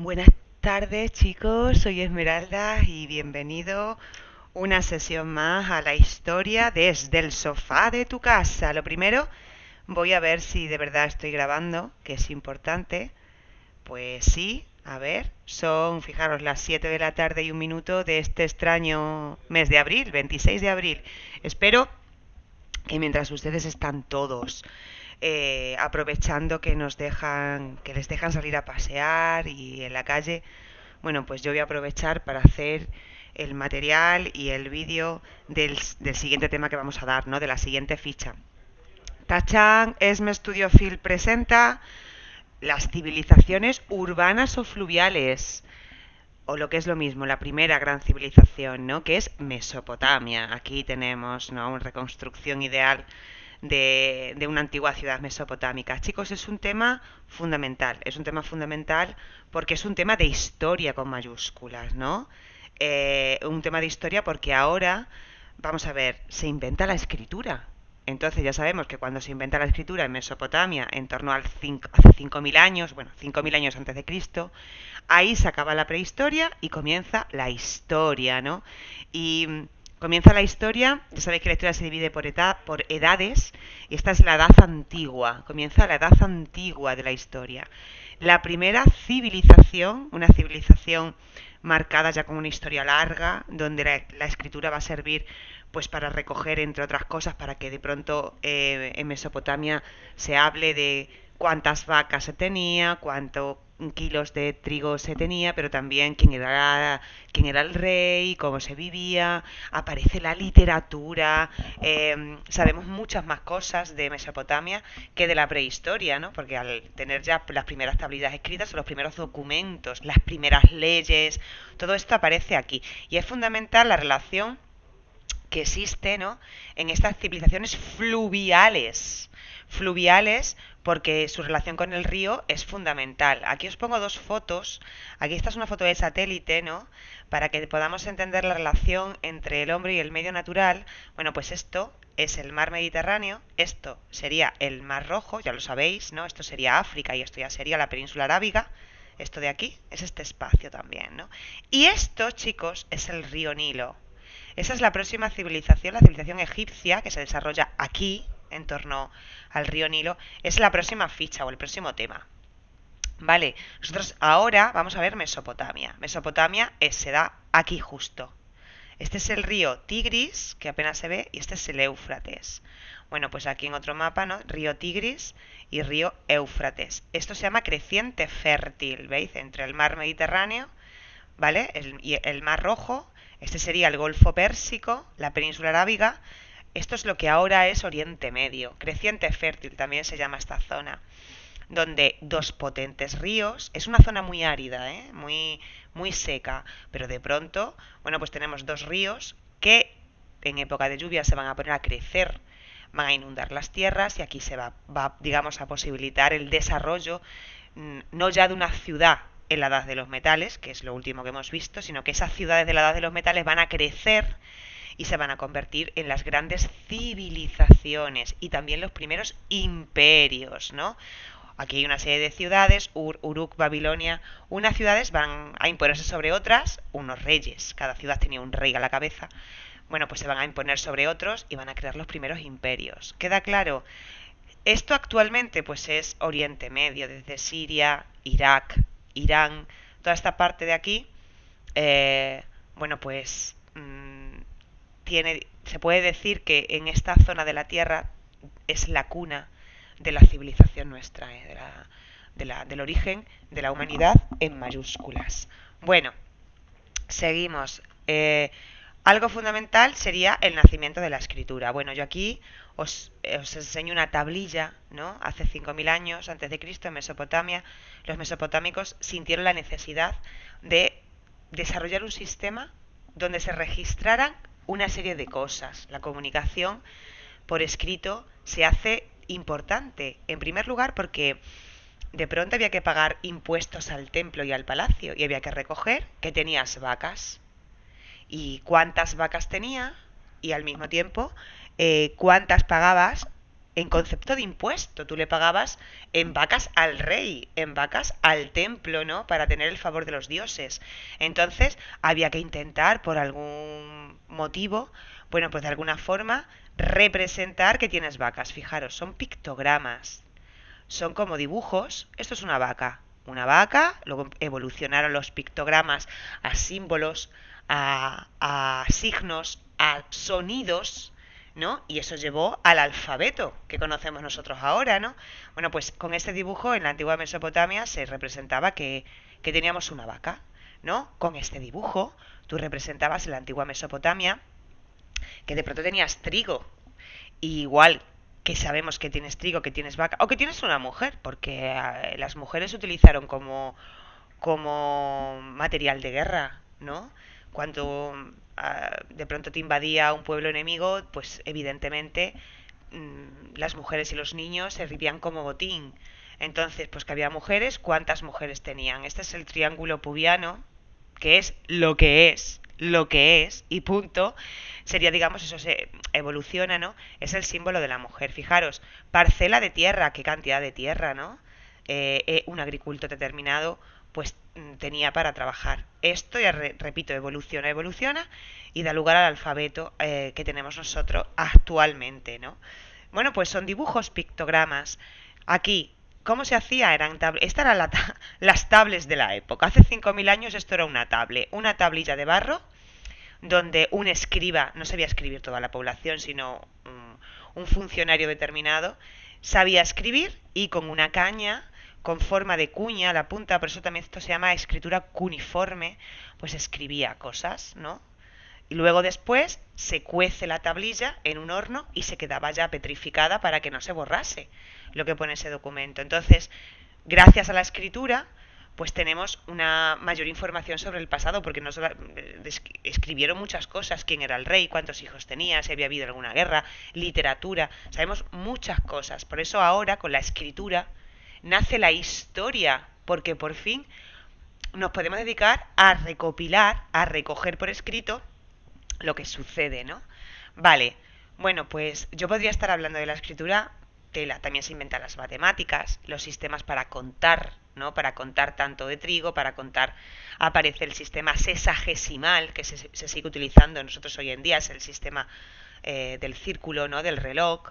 Buenas tardes chicos, soy Esmeralda y bienvenido una sesión más a la historia desde el sofá de tu casa. Lo primero, voy a ver si de verdad estoy grabando, que es importante. Pues sí, a ver, son, fijaros, las 7 de la tarde y un minuto de este extraño mes de abril, 26 de abril. Espero que mientras ustedes están todos aprovechando que que les dejan salir a pasear y en la calle, bueno, pues yo voy a aprovechar para hacer el material y el vídeo del siguiente tema que vamos a dar, ¿no? De la siguiente ficha. Tachan Esme Studio Field presenta las civilizaciones urbanas o fluviales, o lo que es lo mismo, la primera gran civilización, ¿no? Que es Mesopotamia. Aquí tenemos, ¿no?, una reconstrucción ideal de una antigua ciudad mesopotámica. Chicos, es un tema fundamental porque es un tema de historia con mayúsculas, ¿no? Un tema de historia porque ahora, vamos a ver, se inventa la escritura. Entonces ya sabemos que cuando se inventa la escritura en Mesopotamia, en torno al hace 5.000 años, bueno, 5.000 años antes de Cristo, ahí se acaba la prehistoria y comienza la historia, ¿no? Y comienza la historia, ya sabéis que la historia se divide por edades, y esta es la edad antigua, comienza la edad antigua de la historia. La primera civilización, una civilización marcada ya con una historia larga, donde la escritura va a servir pues para recoger, entre otras cosas, para que de pronto en Mesopotamia se hable de cuántas vacas se tenía, cuántos kilos de trigo se tenía, pero también quién era el rey, cómo se vivía, aparece la literatura, sabemos muchas más cosas de Mesopotamia que de la prehistoria, ¿no? Porque al tener ya las primeras tablillas escritas, los primeros documentos, las primeras leyes, todo esto aparece aquí. Y es fundamental la relación que existe, ¿no?, en estas civilizaciones fluviales. Fluviales porque su relación con el río es fundamental. Aquí os pongo dos fotos. Aquí esta es una foto de satélite, ¿no?, para que podamos entender la relación entre el hombre y el medio natural. Bueno, pues esto es el mar Mediterráneo, esto sería el mar Rojo, ya lo sabéis, ¿no? Esto sería África y esto ya sería la península arábiga. Esto de aquí es este espacio también, ¿no? Y esto, chicos, es el río Nilo. Esa es la próxima civilización, la civilización egipcia, que se desarrolla aquí, en torno al río Nilo, es la próxima ficha o el próximo tema. Vale, nosotros ahora vamos a ver Mesopotamia. Mesopotamia se da aquí justo. Este es el río Tigris, que apenas se ve, y este es el Éufrates. Bueno, pues aquí en otro mapa, ¿no? Río Tigris y río Éufrates. Esto se llama creciente fértil, ¿veis? Entre el mar Mediterráneo, ¿vale? Y el mar Rojo, este sería el Golfo Pérsico, la península arábiga. Esto es lo que ahora es Oriente Medio. Creciente fértil también se llama esta zona, donde dos potentes ríos, es una zona muy árida, muy seca, pero de pronto, bueno, pues tenemos dos ríos que en época de lluvia se van a poner a crecer, van a inundar las tierras y aquí digamos, a posibilitar el desarrollo, no ya de una ciudad en la edad de los metales, que es lo último que hemos visto, sino que esas ciudades de la edad de los metales van a crecer y se van a convertir en las grandes civilizaciones y también los primeros imperios, ¿no? Aquí hay una serie de ciudades, Uruk, Babilonia. Unas ciudades van a imponerse sobre otras, unos reyes, cada ciudad tenía un rey a la cabeza. Bueno, pues se van a imponer sobre otros y van a crear los primeros imperios. ¿Queda claro? Esto actualmente pues es Oriente Medio, desde Siria, Irak, Irán, toda esta parte de aquí, bueno, pues se puede decir que en esta zona de la Tierra es la cuna de la civilización nuestra, del origen de la humanidad en mayúsculas. Bueno, seguimos. Algo fundamental sería el nacimiento de la escritura. Bueno, yo aquí os enseño una tablilla, ¿no? Hace 5.000 años antes de Cristo, en Mesopotamia, los mesopotámicos sintieron la necesidad de desarrollar un sistema donde se registraran una serie de cosas. La comunicación por escrito se hace importante, en primer lugar porque de pronto había que pagar impuestos al templo y al palacio y había que recoger que tenías vacas y cuántas vacas tenía y al mismo tiempo cuántas pagabas en concepto de impuesto. Tú le pagabas en vacas al rey, en vacas al templo, ¿no? Para tener el favor de los dioses. Entonces había que intentar, por algún motivo, bueno, pues de alguna forma, representar que tienes vacas. Fijaros, son pictogramas, son como dibujos. Esto es una vaca. Una vaca, luego evolucionaron los pictogramas a símbolos, a signos, a sonidos, ¿no? Y eso llevó al alfabeto que conocemos nosotros ahora, ¿no? Bueno, pues con este dibujo en la antigua Mesopotamia se representaba que teníamos una vaca, ¿no? Con este dibujo tú representabas en la antigua Mesopotamia que de pronto tenías trigo. Y igual que sabemos que tienes trigo, que tienes vaca, o que tienes una mujer, porque las mujeres se utilizaron como material de guerra, ¿no? Cuando de pronto te invadía un pueblo enemigo, pues evidentemente las mujeres y los niños servían como botín. Entonces, pues que había mujeres, ¿cuántas mujeres tenían? Este es el triángulo pubiano, que es lo que es, lo que es, y punto. Sería, digamos, eso se evoluciona, ¿no? Es el símbolo de la mujer. Fijaros, parcela de tierra, qué cantidad de tierra, ¿no? Un agricultor determinado pues tenía para trabajar. Esto, ya repito, evoluciona, evoluciona y da lugar al alfabeto que tenemos nosotros actualmente, ¿no? Bueno, pues son dibujos, pictogramas. Aquí, ¿cómo se hacía? Estas eran las tablets de la época. Hace 5.000 años esto era una tablilla de barro donde un escriba, no sabía escribir toda la población, sino un funcionario determinado, sabía escribir y con una caña con forma de cuña a la punta, por eso también esto se llama escritura cuneiforme, pues escribía cosas, ¿no? Y luego después se cuece la tablilla en un horno y se quedaba ya petrificada para que no se borrase lo que pone ese documento. Entonces, gracias a la escritura, pues tenemos una mayor información sobre el pasado, porque nos escribieron muchas cosas, quién era el rey, cuántos hijos tenía, si había habido alguna guerra, literatura, sabemos muchas cosas. Por eso ahora, con la escritura, nace la historia, porque por fin nos podemos dedicar a recopilar, a recoger por escrito lo que sucede, ¿no? Vale, bueno, pues yo podría estar hablando de la escritura, tela, también se inventan las matemáticas, los sistemas para contar, ¿no? Para contar tanto de trigo, para contar, aparece el sistema sesagesimal, que se sigue utilizando nosotros hoy en día, es el sistema del círculo, ¿no? Del reloj,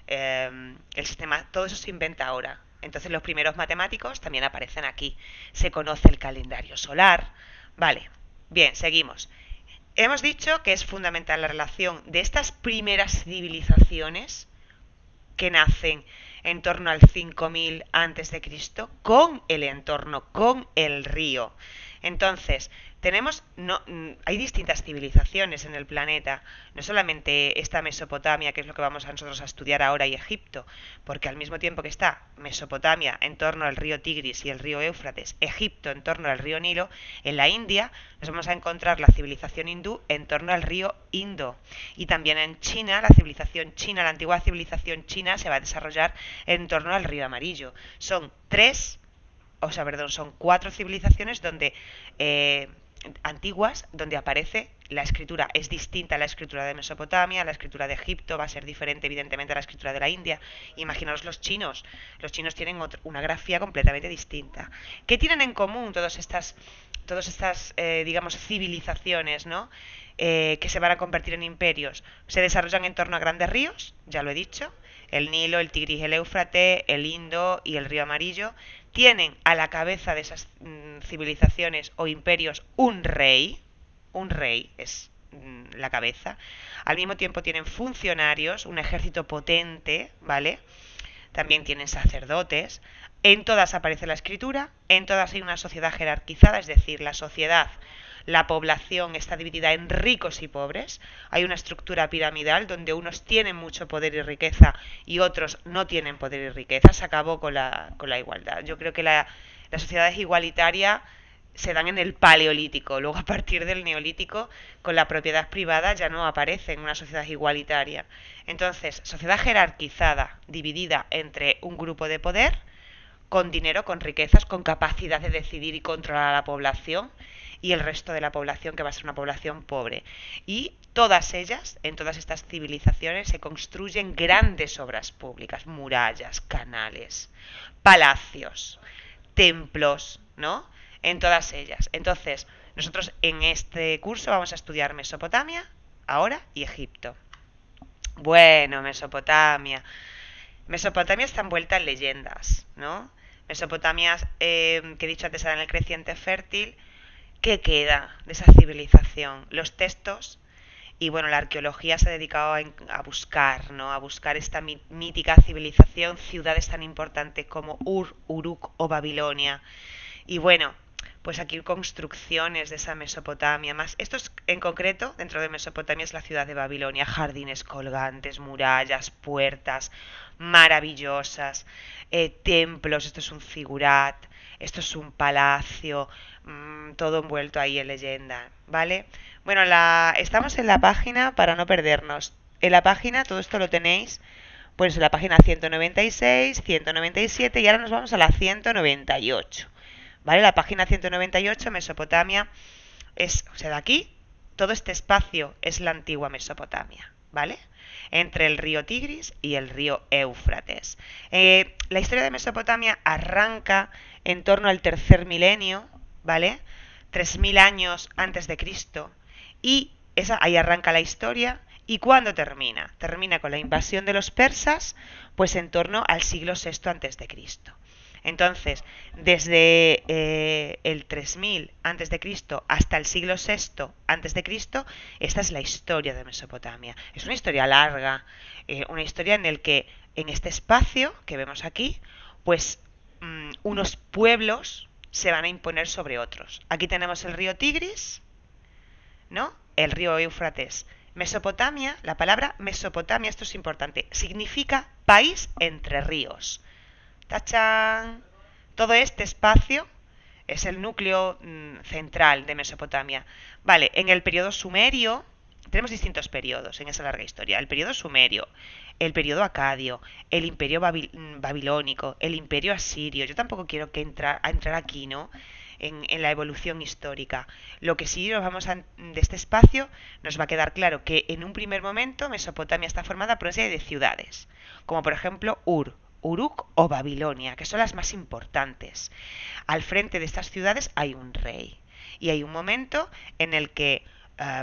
el sistema, todo eso se inventa ahora. Entonces los primeros matemáticos también aparecen aquí. Se conoce el calendario solar. Vale, bien, seguimos. Hemos dicho que es fundamental la relación de estas primeras civilizaciones que nacen en torno al 5000 antes de Cristo con el entorno, con el río. Entonces, hay distintas civilizaciones en el planeta, no solamente esta Mesopotamia, que es lo que vamos a nosotros a estudiar ahora, y Egipto, porque al mismo tiempo que está Mesopotamia en torno al río Tigris y el río Éufrates, Egipto en torno al río Nilo, en la India nos vamos a encontrar la civilización hindú en torno al río Indo. Y también en China, la civilización china, la antigua civilización china, se va a desarrollar en torno al río Amarillo. Son son cuatro civilizaciones donde antiguas, donde aparece la escritura. Es distinta a la escritura de Mesopotamia, la escritura de Egipto va a ser diferente evidentemente a la escritura de la India. Imaginaos los chinos tienen una grafía completamente distinta. ¿Qué tienen en común todas estas digamos, civilizaciones, ¿no? Que se van a convertir en imperios? Se desarrollan en torno a grandes ríos, ya lo he dicho, el Nilo, el Tigris, el Éufrates, el Indo y el río Amarillo. Tienen a la cabeza de esas civilizaciones o imperios un rey es la cabeza. Al mismo tiempo tienen funcionarios, un ejército potente, ¿vale? También tienen sacerdotes. En todas aparece la escritura, en todas hay una sociedad jerarquizada, es decir, la población está dividida en ricos y pobres. Hay una estructura piramidal donde unos tienen mucho poder y riqueza y otros no tienen poder y riqueza. Se acabó con la igualdad. Yo creo que la sociedad igualitaria se dan en el paleolítico. Luego, a partir del neolítico, con la propiedad privada ya no aparece en una sociedad igualitaria. Entonces, sociedad jerarquizada, dividida entre un grupo de poder, con dinero, con riquezas, con capacidad de decidir y controlar a la población, y el resto de la población que va a ser una población pobre. Y todas ellas, en todas estas civilizaciones, se construyen grandes obras públicas, murallas, canales, palacios, templos, ¿no? En todas ellas. Entonces, nosotros en este curso vamos a estudiar Mesopotamia, ahora, y Egipto. Bueno, Mesopotamia. Mesopotamia está envuelta en leyendas, ¿no? Mesopotamia, que he dicho antes, era en el creciente fértil. ¿Qué queda de esa civilización? Los textos y bueno, la arqueología se ha dedicado a buscar, ¿no? A buscar esta mítica civilización, ciudades tan importantes como Ur, Uruk o Babilonia. Y bueno, pues aquí construcciones de esa Mesopotamia. Más, esto es, en concreto, dentro de Mesopotamia es la ciudad de Babilonia, jardines colgantes, murallas, puertas maravillosas, templos, esto es un zigurat, esto es un palacio, todo envuelto ahí en leyenda, ¿vale? Bueno, estamos en la página, para no perdernos, en la página todo esto lo tenéis, pues en la página 196, 197 y ahora nos vamos a la 198. ¿Vale? La página 198, Mesopotamia, o sea, de aquí, todo este espacio es la antigua Mesopotamia, ¿vale? Entre el río Tigris y el río Éufrates. La historia de Mesopotamia arranca en torno al tercer milenio, ¿vale? 3000 años antes de Cristo. Y ahí arranca la historia. ¿Y cuándo termina? Termina con la invasión de los persas, pues en torno al siglo VI antes de Cristo. Entonces, desde el 3000 a.C. hasta el siglo VI a.C., esta es la historia de Mesopotamia. Es una historia larga, una historia en la que en este espacio que vemos aquí, pues unos pueblos se van a imponer sobre otros. Aquí tenemos el río Tigris, ¿no? El río Éufrates. Mesopotamia, la palabra Mesopotamia, esto es importante, significa país entre ríos. ¡Tachán! Todo este espacio es el núcleo central de Mesopotamia. Vale, en el periodo sumerio, tenemos distintos periodos en esa larga historia. El periodo sumerio, el periodo acadio, el imperio babilónico, el imperio asirio. Yo tampoco quiero entrar aquí, ¿no? En la evolución histórica. Lo que sí de este espacio nos va a quedar claro que en un primer momento Mesopotamia está formada por una serie de ciudades, como por ejemplo Ur, Uruk o Babilonia, que son las más importantes. Al frente de estas ciudades hay un rey. Y hay un momento en el que,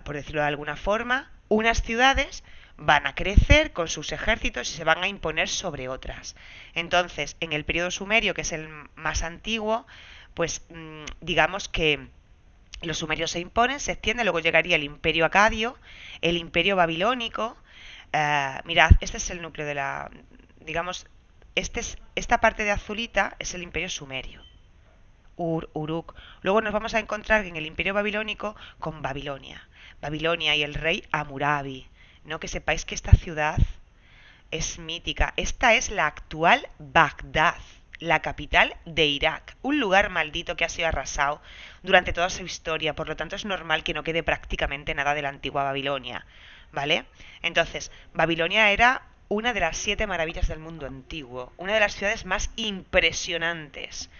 por decirlo de alguna forma, unas ciudades van a crecer con sus ejércitos y se van a imponer sobre otras. Entonces, en el periodo sumerio, que es el más antiguo, pues digamos que los sumerios se imponen, se extienden, luego llegaría el imperio acadio, el imperio babilónico. Mirad, este es el núcleo de la, digamos, esta parte de azulita es el imperio sumerio. Ur, Uruk. Luego nos vamos a encontrar en el imperio babilónico con Babilonia. Babilonia y el rey Hammurabi. ¿No? Que sepáis que esta ciudad es mítica. Esta es la actual Bagdad, la capital de Irak. Un lugar maldito que ha sido arrasado durante toda su historia. Por lo tanto es normal que no quede prácticamente nada de la antigua Babilonia. ¿Vale? Entonces, Babilonia era una de las 7 maravillas del mundo antiguo, una de las ciudades más impresionantes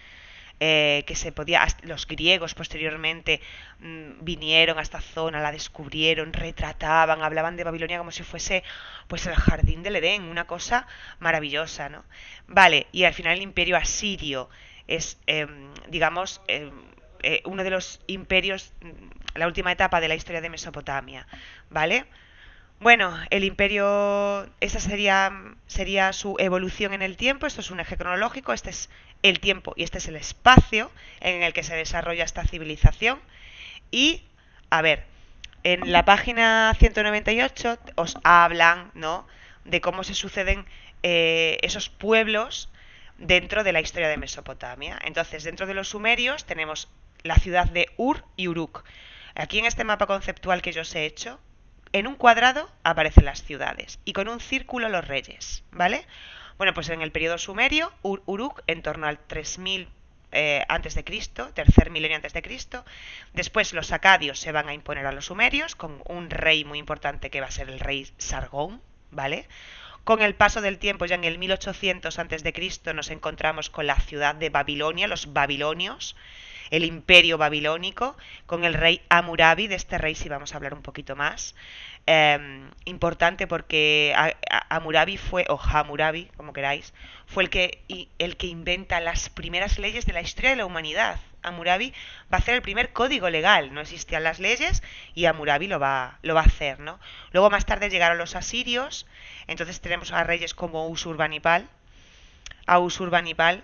que se podía. Los griegos posteriormente vinieron a esta zona, la descubrieron, retrataban, hablaban de Babilonia como si fuese pues el jardín del Edén, una cosa maravillosa, ¿no? Vale, y al final el imperio asirio es, digamos, uno de los imperios, la última etapa de la historia de Mesopotamia, ¿vale? Bueno, el imperio, esa sería su evolución en el tiempo. Esto es un eje cronológico, este es el tiempo y este es el espacio en el que se desarrolla esta civilización. Y, a ver, en la página 198 os hablan, ¿no?, de cómo se suceden esos pueblos dentro de la historia de Mesopotamia. Entonces, dentro de los sumerios tenemos la ciudad de Ur y Uruk. Aquí en este mapa conceptual que yo os he hecho, en un cuadrado aparecen las ciudades y con un círculo los reyes, ¿vale? Bueno, pues en el periodo sumerio, Uruk, en torno al 3000 antes de Cristo, tercer milenio antes de Cristo. Después los acadios se van a imponer a los sumerios con un rey muy importante que va a ser el rey Sargón, ¿vale? Con el paso del tiempo, ya en el 1800 antes de Cristo, nos encontramos con la ciudad de Babilonia, los babilonios. el imperio babilónico, con el rey Hammurabi. De este rey sí vamos a hablar un poquito más. Importante porque Hammurabi fue, o Hammurabi, como queráis, fue el que inventa las primeras leyes de la historia de la humanidad. Hammurabi va a hacer el primer código legal, no existían las leyes y Hammurabi lo va a hacer, ¿no? Luego más tarde llegaron los asirios, entonces tenemos a reyes como Usurbanipal,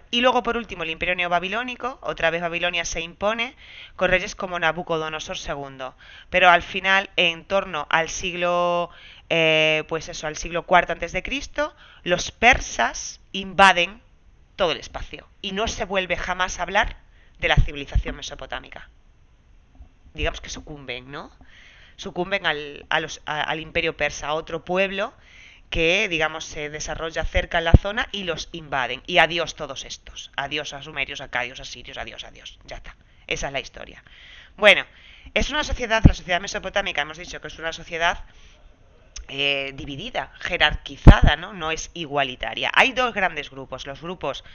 y luego por último el imperio neobabilónico. Otra vez Babilonia se impone con reyes como Nabucodonosor II, pero al final, en torno al siglo al siglo IV antes de Cristo, los persas invaden todo el espacio y no se vuelve jamás a hablar de la civilización mesopotámica. Digamos que sucumben, ¿no? Sucumben al imperio persa, a otro pueblo que, digamos, se desarrolla cerca en la zona y los invaden. Y adiós todos estos. Adiós a sumerios, acadios, asirios, adiós, adiós. Ya está. Esa es la historia. Bueno, es una sociedad, la sociedad mesopotámica, hemos dicho que es una sociedad dividida, jerarquizada, ¿no? No es igualitaria. Hay dos grandes grupos, los grupos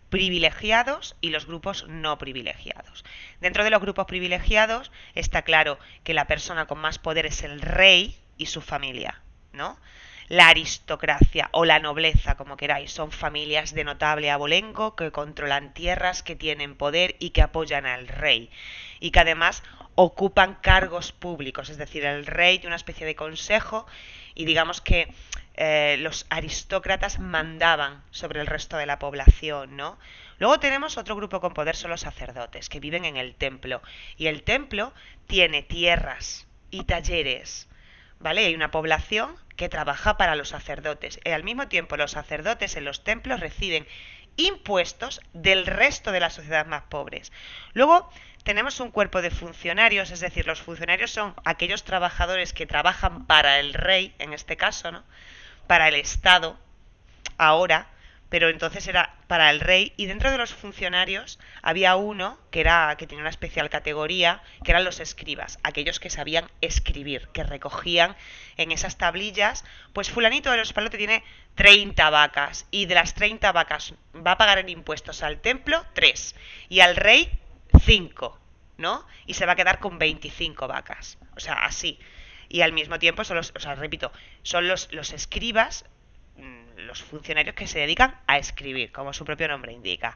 privilegiados y los grupos no privilegiados. Dentro de los grupos privilegiados está claro que la persona con más poder es el rey y su familia, ¿no? La aristocracia o la nobleza, como queráis, son familias de notable abolengo que controlan tierras, que tienen poder y que apoyan al rey, y que además ocupan cargos públicos, es decir, el rey tiene una especie de consejo y digamos que los aristócratas mandaban sobre el resto de la población, ¿no? Luego tenemos otro grupo con poder, son los sacerdotes, que viven en el templo, y el templo tiene tierras y talleres, ¿vale? Hay una población que trabaja para los sacerdotes. Y al mismo tiempo, los sacerdotes en los templos reciben impuestos del resto de la sociedad más pobres. Luego tenemos un cuerpo de funcionarios, es decir, los funcionarios son aquellos trabajadores que trabajan para el rey, en este caso, ¿no? Para el Estado, ahora, pero entonces era para el rey, y dentro de los funcionarios había uno que tenía una especial categoría, que eran los escribas, aquellos que sabían escribir, que recogían en esas tablillas, pues fulanito de los Palotes tiene 30 vacas, y de las 30 vacas va a pagar en impuestos al templo 3, y al rey 5, ¿no? Y se va a quedar con 25 vacas, o sea, así. Y al mismo tiempo son los escribas, los funcionarios que se dedican a escribir, como su propio nombre indica.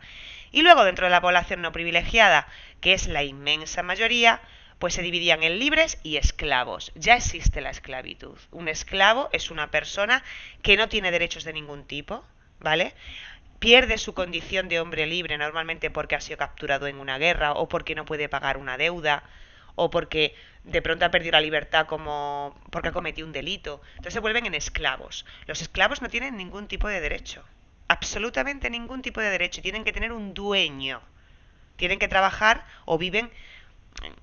Y luego, dentro de la población no privilegiada, que es la inmensa mayoría, pues se dividían en libres y esclavos. Ya existe la esclavitud. Un esclavo es una persona que no tiene derechos de ningún tipo, ¿vale? Pierde su condición de hombre libre normalmente porque ha sido capturado en una guerra o porque no puede pagar una deuda o porque de pronto ha perdido la libertad como porque ha cometido un delito. Entonces se vuelven en esclavos. Los esclavos no tienen ningún tipo de derecho, absolutamente ningún tipo de derecho. Tienen que tener un dueño, tienen que trabajar o viven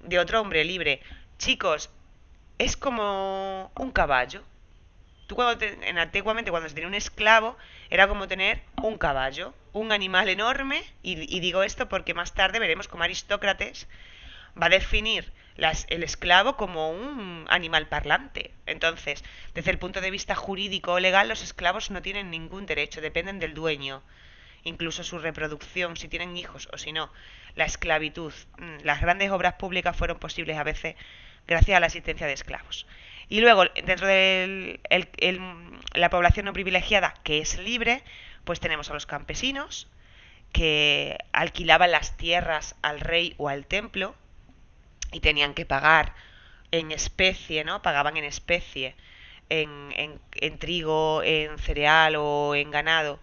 de otro hombre libre. Chicos, es como un caballo. Tú antiguamente cuando se tenía un esclavo era como tener un caballo, un animal enorme, y digo esto porque más tarde veremos cómo Aristócrates va a definir el esclavo como un animal parlante. Entonces, desde el punto de vista jurídico o legal, los esclavos no tienen ningún derecho, dependen del dueño. Incluso su reproducción, si tienen hijos o si no. La esclavitud. Las grandes obras públicas fueron posibles a veces gracias a la existencia de esclavos. Y luego, dentro de la población no privilegiada, que es libre, pues tenemos a los campesinos, que alquilaban las tierras al rey o al templo, y tenían que pagar en especie, ¿no? Pagaban en especie, en trigo, en cereal o en ganado,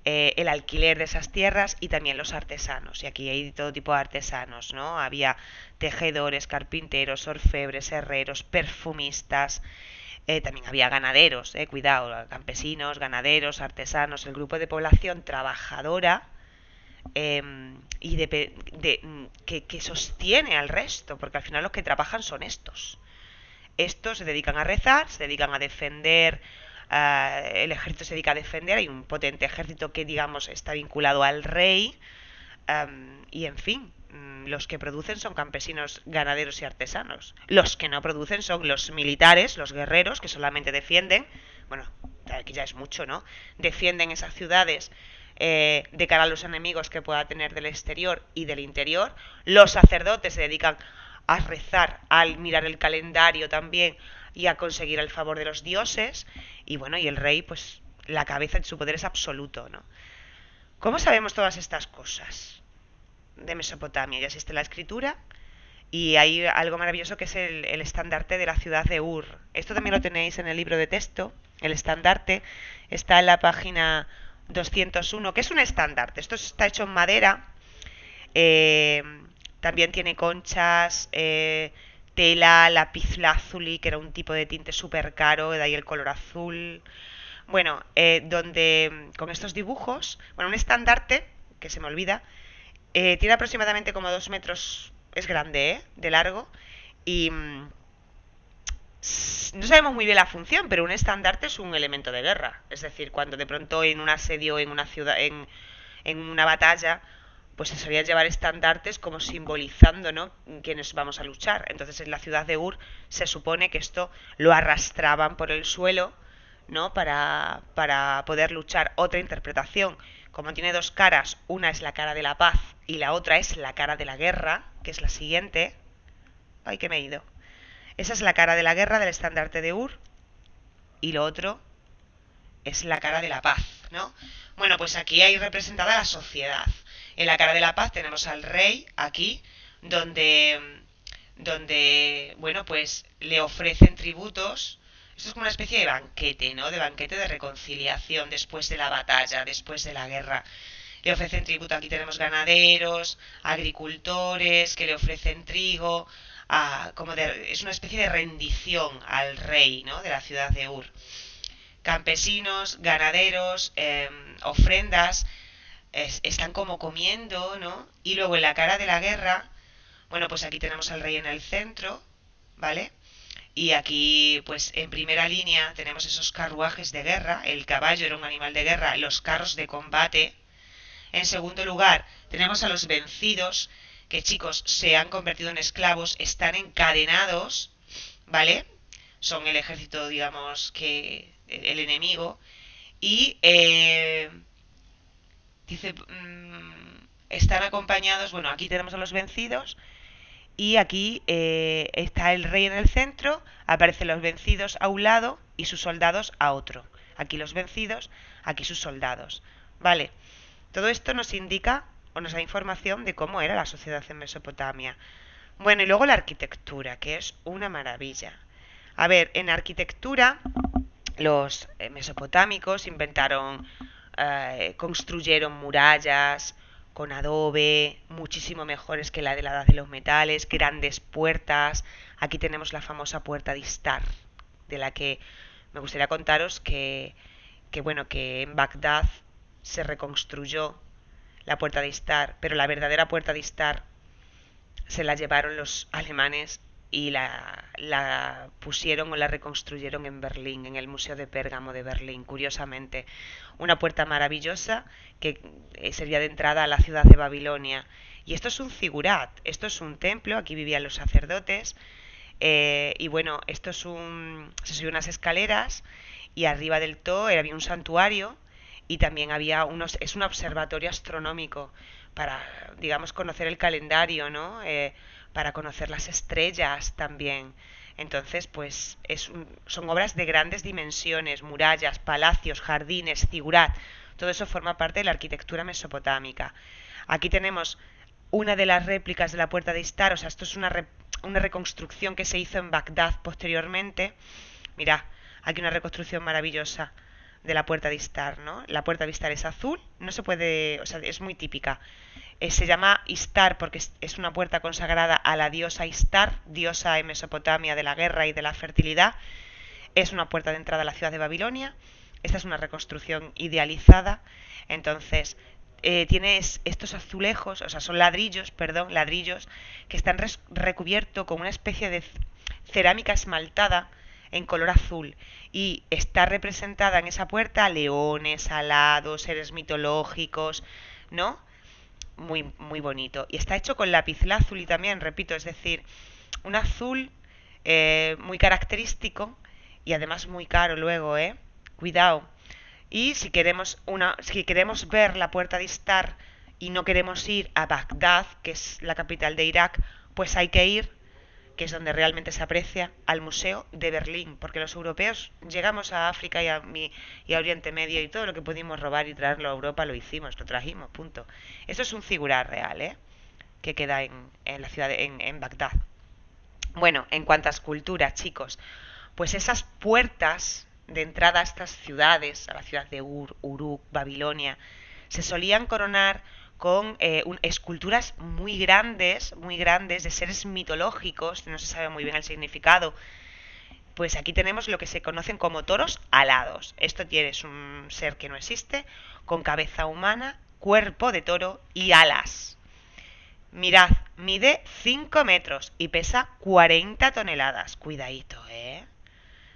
el alquiler de esas tierras, y también los artesanos. Y aquí hay todo tipo de artesanos, ¿no? Había tejedores, carpinteros, orfebres, herreros, perfumistas. También había ganaderos, cuidado, campesinos, ganaderos, artesanos, el grupo de población trabajadora y que sostiene al resto, porque al final los que trabajan son estos. Estos se dedican a rezar, se dedican a defender, el ejército se dedica a defender, hay un potente ejército que digamos está vinculado al rey, y en fin, los que producen son campesinos, ganaderos y artesanos. Los que no producen son los militares, los guerreros, que solamente defienden, bueno, aquí ya es mucho, ¿no? Defienden esas ciudades de cara a los enemigos que pueda tener del exterior y del interior. Los sacerdotes se dedican a rezar, a mirar el calendario también y a conseguir el favor de los dioses. Y bueno, y el rey, pues la cabeza en su poder es absoluto, ¿no? ¿Cómo sabemos todas estas cosas de Mesopotamia? Ya existe la escritura y hay algo maravilloso que es el estandarte de la ciudad de Ur. Esto también lo tenéis en el libro de texto. El estandarte está en la página 201, que es un estandarte. Esto está hecho en madera. Eh, También tiene conchas, tela, lapislázuli, que era un tipo de tinte súper caro, de ahí el color azul. Bueno, donde con estos dibujos, bueno, un estandarte, que se me olvida, tiene aproximadamente como 2 metros, es grande, de largo, y no sabemos muy bien la función, pero un estandarte es un elemento de guerra. Es decir, cuando de pronto en un asedio, en una ciudad, en una batalla, pues se solía llevar estandartes como simbolizando, ¿no?, quienes vamos a luchar. Entonces en la ciudad de Ur se supone que esto lo arrastraban por el suelo, ¿no?, para poder luchar. Otra interpretación, como tiene dos caras, una es la cara de la paz y la otra es la cara de la guerra, que es la siguiente. Ay, que me he ido. Esa es la cara de la guerra del estandarte de Ur y lo otro es la cara de la paz, ¿no? Bueno, pues aquí hay representada la sociedad. En la cara de la paz tenemos al rey aquí, donde bueno, pues le ofrecen tributos. Esto es como una especie de banquete, ¿no? De banquete de reconciliación después de la batalla, después de la guerra. Le ofrecen tributo. Aquí tenemos ganaderos, agricultores que le ofrecen trigo. Es una especie de rendición al rey, ¿no?, de la ciudad de Ur. Campesinos, ganaderos, ofrendas, están como comiendo, ¿no? Y luego en la cara de la guerra, bueno, pues aquí tenemos al rey en el centro, ¿vale? Y aquí, pues en primera línea tenemos esos carruajes de guerra. El caballo era un animal de guerra, los carros de combate. En segundo lugar, tenemos a los vencidos, que, chicos, se han convertido en esclavos, están encadenados, ¿vale? Son el ejército, digamos, que el enemigo. Y dice, están acompañados, bueno, aquí tenemos a los vencidos y aquí está el rey en el centro, aparecen los vencidos a un lado y sus soldados a otro. Aquí los vencidos, aquí sus soldados. Vale, todo esto nos indica o nos da información de cómo era la sociedad en Mesopotamia. Bueno, y luego la arquitectura, que es una maravilla. A ver, en arquitectura los mesopotámicos construyeron murallas con adobe, muchísimo mejores que la de la Edad de los Metales, grandes puertas. Aquí tenemos la famosa puerta de Istar, de la que me gustaría contaros que en Bagdad se reconstruyó la puerta de Istar, pero la verdadera puerta de Istar se la llevaron los alemanes y la pusieron o la reconstruyeron en Berlín, en el Museo de Pérgamo de Berlín, curiosamente. Una puerta maravillosa que servía de entrada a la ciudad de Babilonia. Y esto es un zigurat, esto es un templo, aquí vivían los sacerdotes, y bueno, se subió unas escaleras y arriba del todo había un santuario y también es un observatorio astronómico para, digamos, conocer el calendario, ¿no? Para conocer las estrellas también. Entonces, pues son obras de grandes dimensiones, murallas, palacios, jardines, zigurat. Todo eso forma parte de la arquitectura mesopotámica. Aquí tenemos una de las réplicas de la puerta de Istar, o sea, esto es una reconstrucción que se hizo en Bagdad posteriormente. Mirad, aquí una reconstrucción maravillosa de la puerta de Istar, ¿no? La puerta de Istar es azul, no se puede, o sea, es muy típica. Se llama Istar porque es una puerta consagrada a la diosa Istar, diosa en Mesopotamia de la guerra y de la fertilidad. Es una puerta de entrada a la ciudad de Babilonia. Esta es una reconstrucción idealizada. Entonces, tienes estos azulejos, o sea, son ladrillos que están recubiertos con una especie de cerámica esmaltada en color azul y está representada en esa puerta leones, alados, seres mitológicos, ¿no? Muy, muy bonito. Y está hecho con lapislázuli también, repito, es decir, un azul muy característico y además muy caro luego, Cuidado. Y si queremos ver la puerta de Istar y no queremos ir a Bagdad, que es la capital de Irak, pues hay que ir, que es donde realmente se aprecia, al Museo de Berlín, porque los europeos llegamos a África y a Oriente Medio y todo lo que pudimos robar y traerlo a Europa lo hicimos, lo trajimos, punto. Eso es un figurar real, ¿eh? Que queda en la ciudad en Bagdad. Bueno, en cuanto a esculturas, chicos, pues esas puertas de entrada a estas ciudades, a la ciudad de Uruk, Babilonia, se solían coronar con esculturas muy grandes de seres mitológicos, no se sabe muy bien el significado. Pues aquí tenemos lo que se conocen como toros alados. Esto tienes un ser que no existe, con cabeza humana, cuerpo de toro y alas. Mirad, mide 5 metros y pesa 40 toneladas. Cuidadito, ¿eh?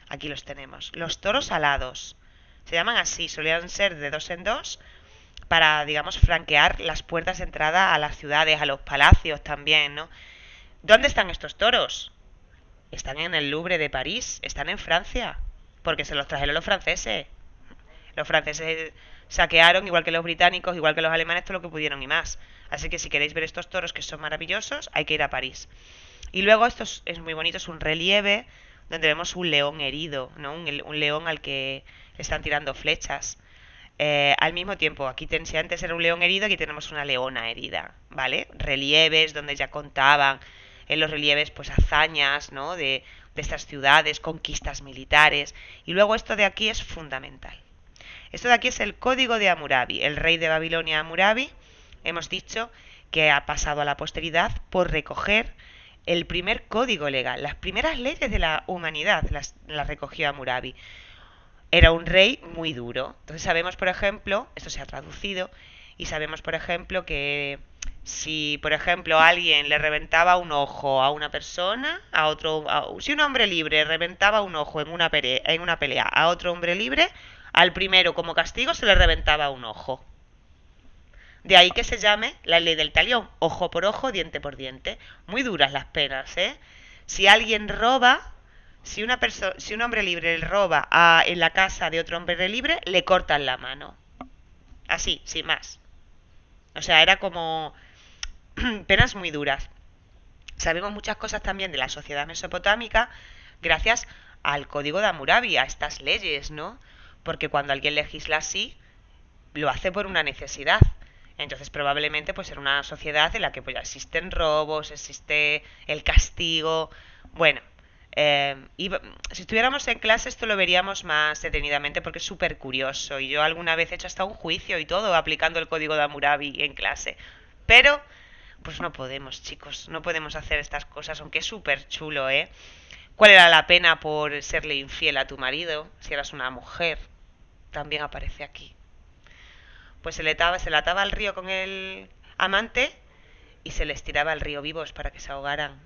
Aquí los tenemos. Los toros alados. Se llaman así, solían ser de dos en dos para, digamos, franquear las puertas de entrada a las ciudades, a los palacios también, ¿no? ¿Dónde están estos toros? Están en el Louvre de París, están en Francia, porque se los trajeron los franceses. Los franceses saquearon, igual que los británicos, igual que los alemanes, todo lo que pudieron y más. Así que si queréis ver estos toros que son maravillosos, hay que ir a París. Y luego esto es muy bonito, es un relieve donde vemos un león herido, ¿no? Un león al que le están tirando flechas. Al mismo tiempo, si antes era un león herido, aquí tenemos una leona herida, ¿vale? Relieves donde ya contaban en los relieves pues hazañas, ¿no? De estas ciudades, conquistas militares. Y luego esto de aquí es fundamental. Esto de aquí es el código de Hammurabi, el rey de Babilonia Hammurabi. Hemos dicho que ha pasado a la posteridad por recoger el primer código legal, las primeras leyes de la humanidad las recogió Hammurabi. Era un rey muy duro. Entonces sabemos, por ejemplo, esto se ha traducido, y sabemos, por ejemplo, que si, por ejemplo, alguien le reventaba un ojo a una persona, si un hombre libre reventaba un ojo en una pelea a otro hombre libre, al primero como castigo se le reventaba un ojo. De ahí que se llame la ley del talión, ojo por ojo, diente por diente. Muy duras las penas, ¿eh? Si alguien roba, si un hombre libre roba en la casa de otro hombre libre, le cortan la mano. Así, sin más. O sea, era como penas muy duras. Sabemos muchas cosas también de la sociedad mesopotámica gracias al código de Hammurabi, a estas leyes, ¿no? Porque cuando alguien legisla así, lo hace por una necesidad. Entonces probablemente pues en una sociedad en la que pues existen robos, existe el castigo. Bueno, si estuviéramos en clase esto lo veríamos más detenidamente porque es súper curioso. Y yo alguna vez he hecho hasta un juicio y todo aplicando el código de Hammurabi en clase. Pero pues no podemos, chicos, no podemos hacer estas cosas, aunque es súper chulo, ¿eh? ¿Cuál era la pena por serle infiel a tu marido si eras una mujer? También aparece aquí. Pues se le ataba al río con el amante y se les tiraba al río vivos para que se ahogaran.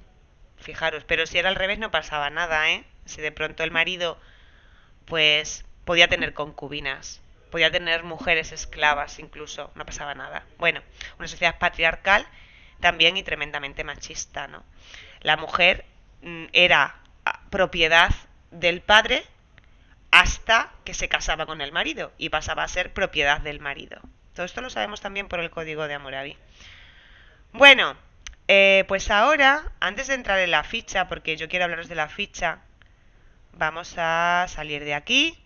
Fijaros, pero si era al revés no pasaba nada, ¿eh? Si de pronto el marido, pues, podía tener concubinas, podía tener mujeres esclavas incluso, no pasaba nada. Bueno, una sociedad patriarcal también y tremendamente machista, ¿no? La mujer era propiedad del padre hasta que se casaba con el marido y pasaba a ser propiedad del marido. Todo esto lo sabemos también por el código de Hammurabi. Bueno, pues ahora, antes de entrar en la ficha, porque yo quiero hablaros de la ficha, vamos a salir de aquí.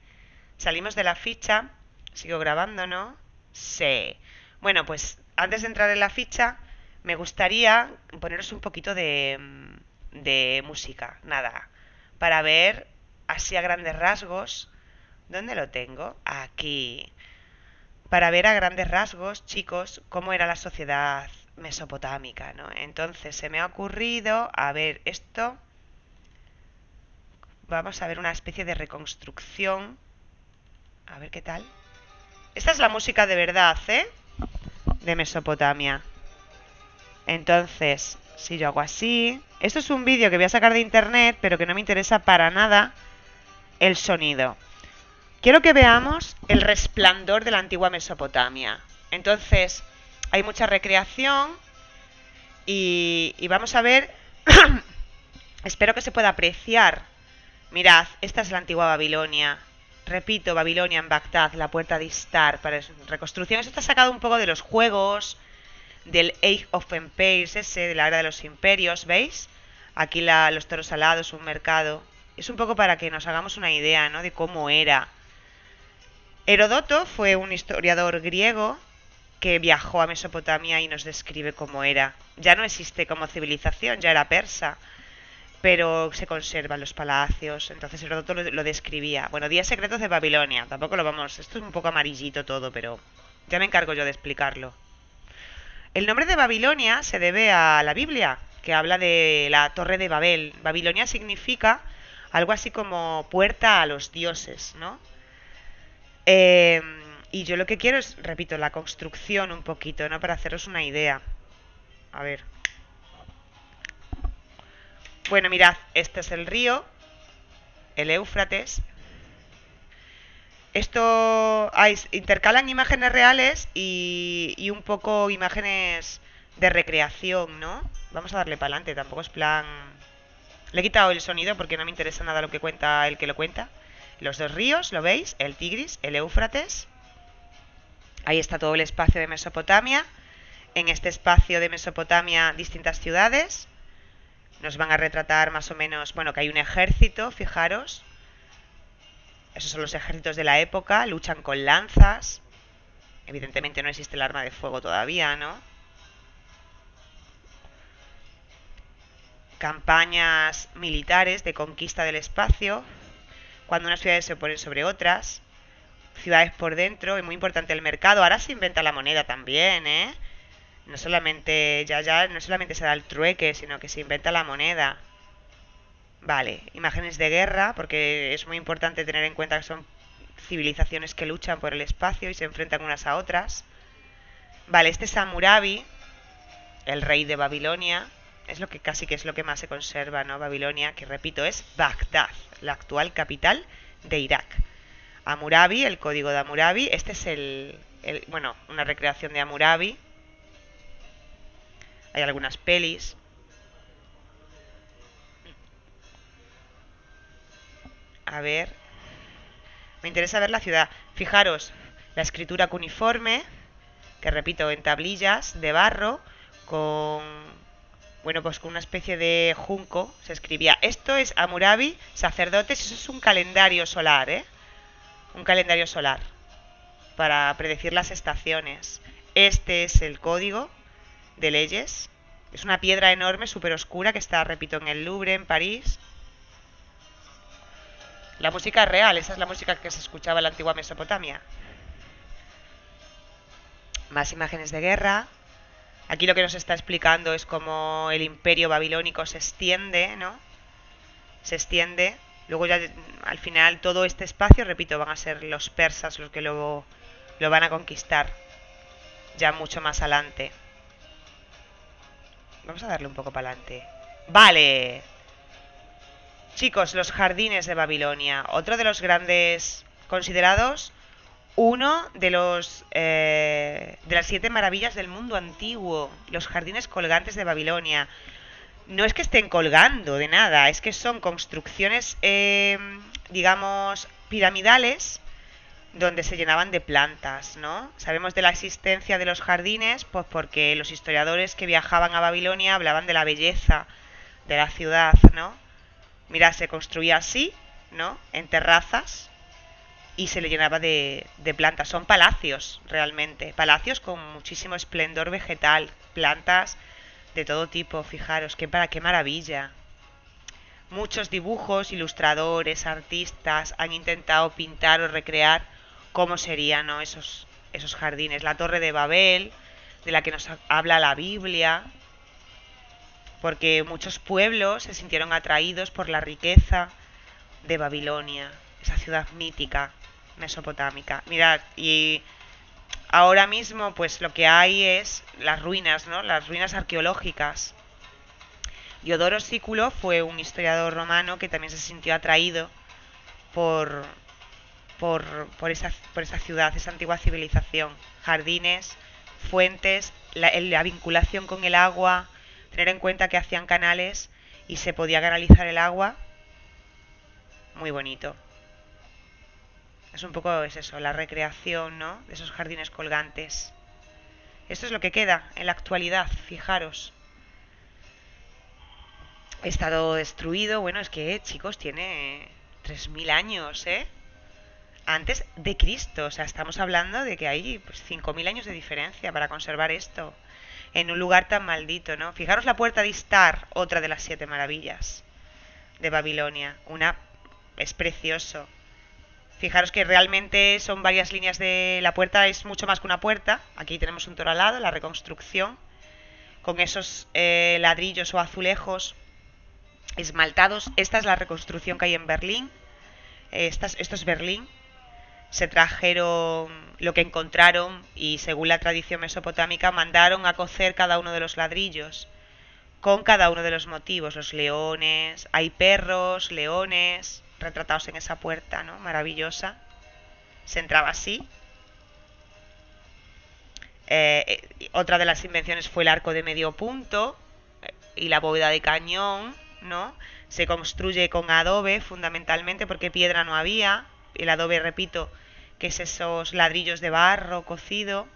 Salimos de la ficha. Sigo grabando, ¿no? Sí. Bueno, pues antes de entrar en la ficha, me gustaría poneros un poquito de música, nada, para ver así a grandes rasgos. ¿Dónde lo tengo? Aquí. Para ver a grandes rasgos, chicos, cómo era la sociedad mesopotámica, ¿no? Entonces se me ha ocurrido, a ver, esto, vamos a ver una especie de reconstrucción, a ver qué tal. Esta es la música de verdad, ¿eh? De Mesopotamia. Entonces, si yo hago así, esto es un vídeo que voy a sacar de internet, pero que no me interesa para nada el sonido. Quiero que veamos el resplandor de la antigua Mesopotamia. Entonces, hay mucha recreación y vamos a ver, espero que se pueda apreciar. Mirad, esta es la antigua Babilonia. repito, Babilonia en Bagdad, la puerta de Istar para reconstrucción. Esto está sacado un poco de los juegos, del Age of Empires ese, de la era de los imperios, ¿veis? Aquí los toros alados, un mercado. Es un poco para que nos hagamos una idea, ¿no? De cómo era. Heródoto fue un historiador griego que viajó a Mesopotamia y nos describe cómo era. Ya no existe como civilización, ya era persa, pero se conservan los palacios. Entonces Heródoto lo describía. Bueno, días secretos de Babilonia. Tampoco lo vamos... Esto es un poco amarillito todo, pero ya me encargo yo de explicarlo. El nombre de Babilonia se debe a la Biblia, que habla de la Torre de Babel. Babilonia significa algo así como puerta a los dioses, ¿no? Y yo lo que quiero es, repito, la construcción un poquito, ¿no? Para haceros una idea. A ver. Bueno, mirad, este es el río, el Éufrates. Esto intercalan imágenes reales y un poco imágenes de recreación, ¿no? Vamos a darle para adelante, tampoco es plan... Le he quitado el sonido porque no me interesa nada lo que cuenta el que lo cuenta. Los dos ríos, ¿lo veis? El Tigris, el Éufrates. Ahí está todo el espacio de Mesopotamia. En este espacio de Mesopotamia, distintas ciudades. Nos van a retratar más o menos, bueno, que hay un ejército, fijaros. Esos son los ejércitos de la época, luchan con lanzas. Evidentemente no existe el arma de fuego todavía, ¿no? Campañas militares de conquista del espacio, cuando unas ciudades se oponen sobre otras. Ciudades por dentro, y muy importante el mercado. Ahora se inventa la moneda también, ¿eh? No solamente, no solamente se da el trueque, sino que se inventa la moneda. Vale, imágenes de guerra, porque es muy importante tener en cuenta que son civilizaciones que luchan por el espacio y se enfrentan unas a otras. Vale, este es Hammurabi, el rey de Babilonia. Es lo que casi que es lo que más se conserva, ¿no? Babilonia, que repito, es Bagdad, la actual capital de Irak. Hammurabi, el código de Hammurabi. Este es bueno, una recreación de Hammurabi. Hay algunas pelis. A ver. Me interesa ver la ciudad. Fijaros, la escritura cuneiforme, que repito, en tablillas de barro, con... Bueno, pues con una especie de junco se escribía. Esto es Hammurabi, sacerdotes, eso es un calendario solar, ¿eh? Un calendario solar para predecir las estaciones. Este es el código de leyes. Es una piedra enorme, súper oscura, que está, repito, en el Louvre, en París. La música es real, esa es la música que se escuchaba en la antigua Mesopotamia. Más imágenes de guerra. Aquí lo que nos está explicando es cómo el imperio babilónico se extiende, ¿no? Se extiende. Luego ya al final todo este espacio, repito, van a ser los persas los que luego lo van a conquistar. Ya mucho más adelante. Vamos a darle un poco para adelante. Vale. Chicos, los jardines de Babilonia. Otro de los grandes considerados, uno de de las 7 maravillas del mundo antiguo. Los jardines colgantes de Babilonia. No es que estén colgando de nada, es que son construcciones, digamos, piramidales, donde se llenaban de plantas, ¿no? Sabemos de la existencia de los jardines, pues porque los historiadores que viajaban a Babilonia hablaban de la belleza de la ciudad, ¿no? Mira, se construía así, ¿no? En terrazas y se le llenaba de plantas. Son palacios, realmente. Palacios con muchísimo esplendor vegetal, plantas de todo tipo, fijaros, qué maravilla. Muchos dibujos, ilustradores, artistas han intentado pintar o recrear cómo serían, ¿no? esos jardines. La Torre de Babel, de la que nos habla la Biblia, porque muchos pueblos se sintieron atraídos por la riqueza de Babilonia, esa ciudad mítica mesopotámica. Mirad, y ahora mismo pues lo que hay es las ruinas, ¿no? Las ruinas arqueológicas. Diodoro Sículo fue un historiador romano que también se sintió atraído por esa ciudad, esa antigua civilización. Jardines, fuentes, la vinculación con el agua, tener en cuenta que hacían canales y se podía canalizar el agua. Muy bonito. Es un poco, es eso, la recreación, ¿no? De esos jardines colgantes. Esto es lo que queda en la actualidad, fijaros. Estado destruido, bueno, es que, chicos, tiene 3000 años, ¿eh? Antes de Cristo, o sea, estamos hablando de que hay pues, 5000 años de diferencia para conservar esto en un lugar tan maldito, ¿no? Fijaros la puerta de Istar, otra de las 7 maravillas de Babilonia. Una es precioso. Fijaros que realmente son varias líneas de la puerta, es mucho más que una puerta. Aquí tenemos un toro alado, la reconstrucción, con esos ladrillos o azulejos esmaltados. Esta es la reconstrucción que hay en Berlín. Esto es Berlín. Se trajeron lo que encontraron y según la tradición mesopotámica mandaron a cocer cada uno de los ladrillos con cada uno de los motivos, los leones, hay perros, leones retratados en esa puerta, ¿no? Maravillosa. Se entraba así. Otra de las invenciones fue el arco de medio punto y la bóveda de cañón, ¿no? Se construye con adobe fundamentalmente porque piedra no había. El adobe, repito, que es esos ladrillos de barro cocido.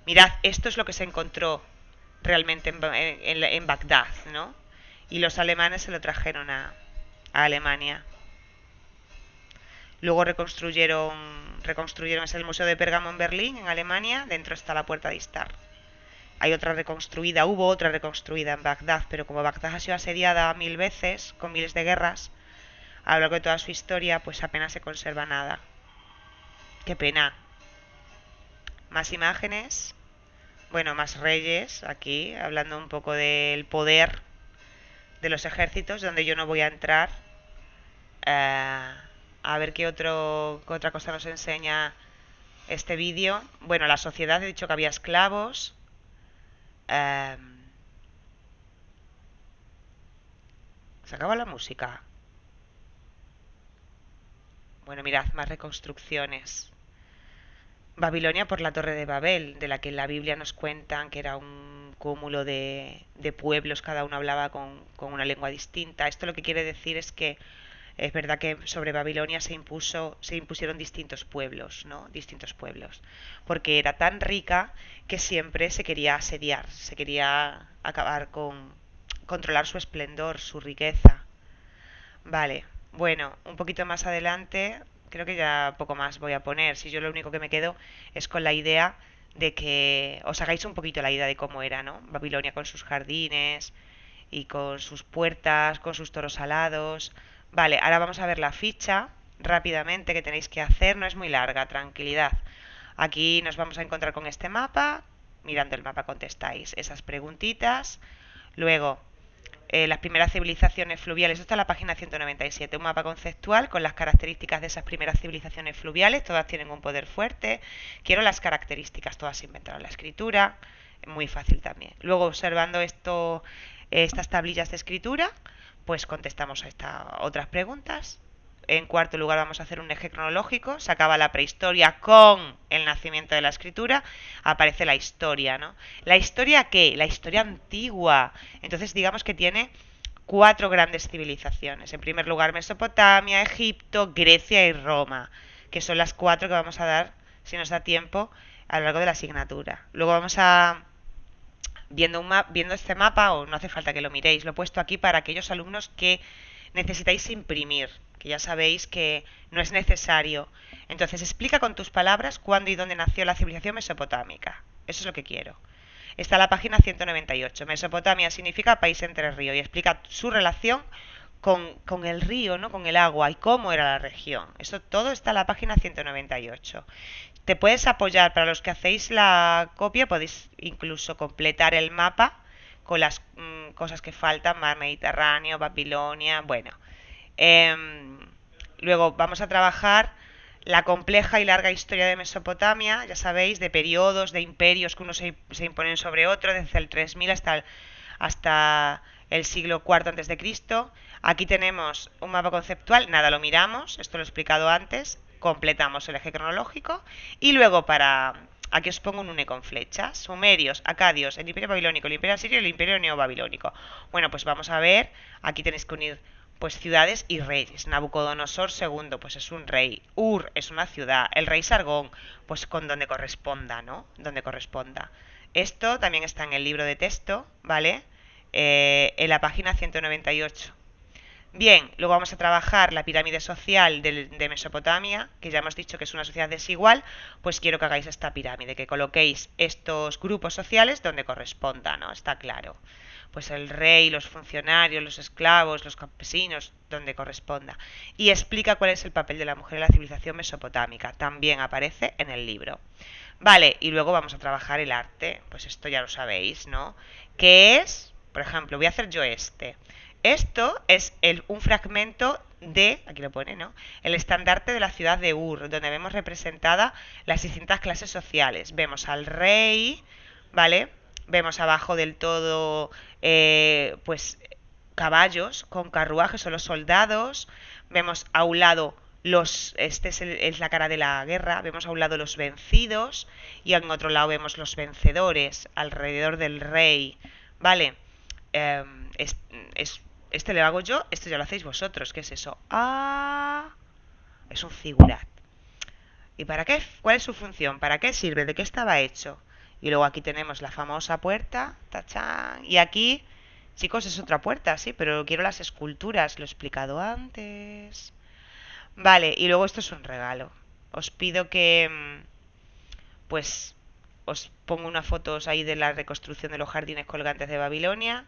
Mirad, esto es lo que se encontró realmente en Bagdad, ¿no? Y los alemanes se lo trajeron a Alemania. Luego reconstruyeron es el Museo de Pérgamo en Berlín, en Alemania. Dentro está la puerta de Istar. Hay otra reconstruida, hubo otra reconstruida en Bagdad, pero como Bagdad ha sido asediada 1000 veces, con miles de guerras, a lo largo de toda su historia, pues apenas se conserva nada. Qué pena. Más imágenes. Bueno, más reyes aquí, hablando un poco del poder de los ejércitos, donde yo no voy a entrar. A ver qué otra cosa nos enseña este vídeo. Bueno, la sociedad, he dicho que había esclavos. Se acaba la música. Bueno, mirad, más reconstrucciones. Babilonia por la Torre de Babel, de la que en la Biblia nos cuentan que era un cúmulo de pueblos, cada uno hablaba con una lengua distinta. Esto lo que quiere decir es que es verdad que sobre Babilonia se impusieron distintos pueblos, ¿no? Distintos pueblos. Porque era tan rica que siempre se quería asediar, se quería acabar con controlar su esplendor, su riqueza. Vale, bueno, un poquito más adelante, creo que ya poco más voy a poner. Si yo lo único que me quedo es con la idea de que os hagáis un poquito la idea de cómo era, ¿no? Babilonia con sus jardines y con sus puertas, con sus toros alados. Vale, ahora vamos a ver la ficha rápidamente que tenéis que hacer. No es muy larga, tranquilidad. Aquí nos vamos a encontrar con este mapa. Mirando el mapa contestáis esas preguntitas. Luego, las primeras civilizaciones fluviales. Esto es la página 197, un mapa conceptual con las características de esas primeras civilizaciones fluviales. Todas tienen un poder fuerte. Quiero las características, todas inventaron la escritura. Muy fácil también. Luego, observando estas tablillas de escritura, pues contestamos a estas otras preguntas. En cuarto lugar vamos a hacer un eje cronológico. Se acaba la prehistoria con el nacimiento de la escritura. Aparece la historia, ¿no? ¿La historia qué? La historia antigua. Entonces digamos que tiene 4 grandes civilizaciones. En primer lugar Mesopotamia, Egipto, Grecia y Roma, que son las 4 que vamos a dar, si nos da tiempo, a lo largo de la asignatura. Luego vamos a viendo este mapa, o no hace falta que lo miréis, lo he puesto aquí para aquellos alumnos que necesitáis imprimir, que ya sabéis que no es necesario. Entonces, explica con tus palabras cuándo y dónde nació la civilización mesopotámica. Eso es lo que quiero. Está en la página 198. Mesopotamia significa país entre ríos y explica su relación con el río, ¿no? Con el agua y cómo era la región. Eso todo está en la página 198. Te puedes apoyar, para los que hacéis la copia, podéis incluso completar el mapa con las cosas que faltan, mar Mediterráneo, Babilonia, bueno. Luego vamos a trabajar la compleja y larga historia de Mesopotamia, ya sabéis, de periodos, de imperios que unos se imponen sobre otro, desde el 3000 hasta el siglo IV antes de Cristo. Aquí tenemos un mapa conceptual, nada, lo miramos, esto lo he explicado antes, completamos el eje cronológico y luego aquí os pongo un une con flechas. Sumerios, acadios, el imperio babilónico, el imperio asirio y el imperio neobabilónico. Bueno, pues vamos a ver, aquí tenéis que unir pues ciudades y reyes. Nabucodonosor II, pues es un rey. Ur es una ciudad. El rey Sargón, pues con donde corresponda, ¿no? Donde corresponda. Esto también está en el libro de texto, ¿vale? En la página 198. Bien, luego vamos a trabajar la pirámide social de Mesopotamia, que ya hemos dicho que es una sociedad desigual, pues quiero que hagáis esta pirámide, que coloquéis estos grupos sociales donde corresponda, ¿no? Está claro. Pues el rey, los funcionarios, los esclavos, los campesinos, donde corresponda. Y explica cuál es el papel de la mujer en la civilización mesopotámica. También aparece en el libro. Vale, y luego vamos a trabajar el arte. Pues esto ya lo sabéis, ¿no? ¿Qué es? Por ejemplo, voy a hacer yo este. Esto es un fragmento de, aquí lo pone, ¿no? El estandarte de la ciudad de Ur, donde vemos representada las distintas clases sociales. Vemos al rey, ¿vale? Vemos abajo del todo, pues, caballos con carruajes o los soldados. Vemos a un lado este es la cara de la guerra. Vemos a un lado los vencidos y en otro lado vemos los vencedores alrededor del rey, ¿vale? Eh, es, este lo hago yo, esto ya lo hacéis vosotros. ¿Qué es eso? Ah, es un figurat. ¿Y para qué? ¿Cuál es su función? ¿Para qué sirve? ¿De qué estaba hecho? Y luego aquí tenemos la famosa puerta, tachán. Y aquí, chicos, es otra puerta, sí, pero quiero las esculturas, lo he explicado antes. Vale, y luego esto es un regalo. Os pido que, pues, os pongo unas fotos ahí de la reconstrucción de los jardines colgantes de Babilonia.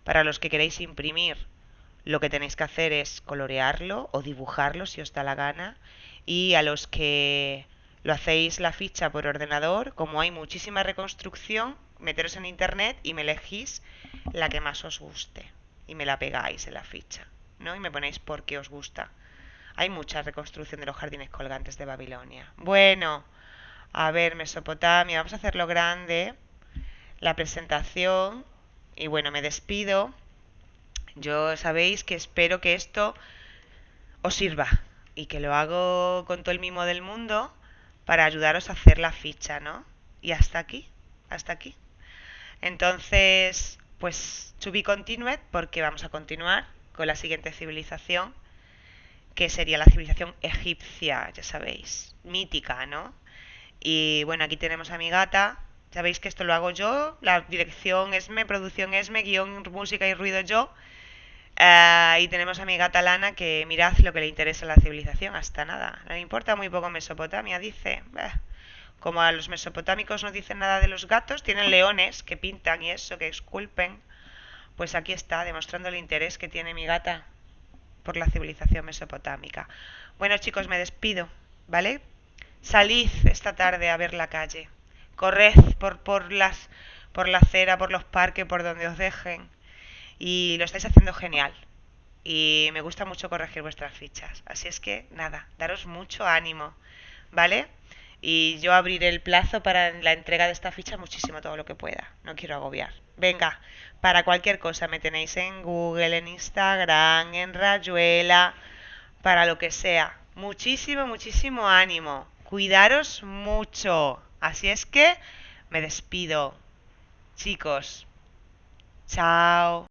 Para los que queréis imprimir, lo que tenéis que hacer es colorearlo o dibujarlo si os da la gana. Y a los que lo hacéis la ficha por ordenador, como hay muchísima reconstrucción, meteros en internet y me elegís la que más os guste. Y me la pegáis en la ficha, ¿no? Y me ponéis por qué os gusta. Hay mucha reconstrucción de los jardines colgantes de Babilonia. Bueno, a ver, Mesopotamia, vamos a hacerlo grande. La presentación. Y bueno, me despido. Yo sabéis que espero que esto os sirva y que lo hago con todo el mimo del mundo para ayudaros a hacer la ficha, ¿no? Y hasta aquí, hasta aquí. Entonces, pues to be continued, porque vamos a continuar con la siguiente civilización, que sería la civilización egipcia, ya sabéis, mítica, ¿no? Y bueno, aquí tenemos a mi gata. Sabéis que esto lo hago yo, la dirección Esme, producción Esme, guión, música y ruido yo. Y tenemos a mi gata Lana, que mirad lo que le interesa a la civilización, hasta nada. Le importa muy poco Mesopotamia, dice. Como a los mesopotámicos no dicen nada de los gatos, tienen leones que pintan y eso, que esculpen. Pues aquí está, demostrando el interés que tiene mi gata por la civilización mesopotámica. Bueno, chicos, me despido, ¿vale? Salid esta tarde a ver la calle. Corred por la acera, por los parques, por donde os dejen. Y lo estáis haciendo genial. Y me gusta mucho corregir vuestras fichas. Así es que, nada, daros mucho ánimo, ¿vale? Y yo abriré el plazo para la entrega de esta ficha muchísimo todo lo que pueda. No quiero agobiar. Venga, para cualquier cosa me tenéis en Google, en Instagram, en Rayuela, para lo que sea. Muchísimo, muchísimo ánimo. Cuidaros mucho. Así es que me despido. Chicos, chao.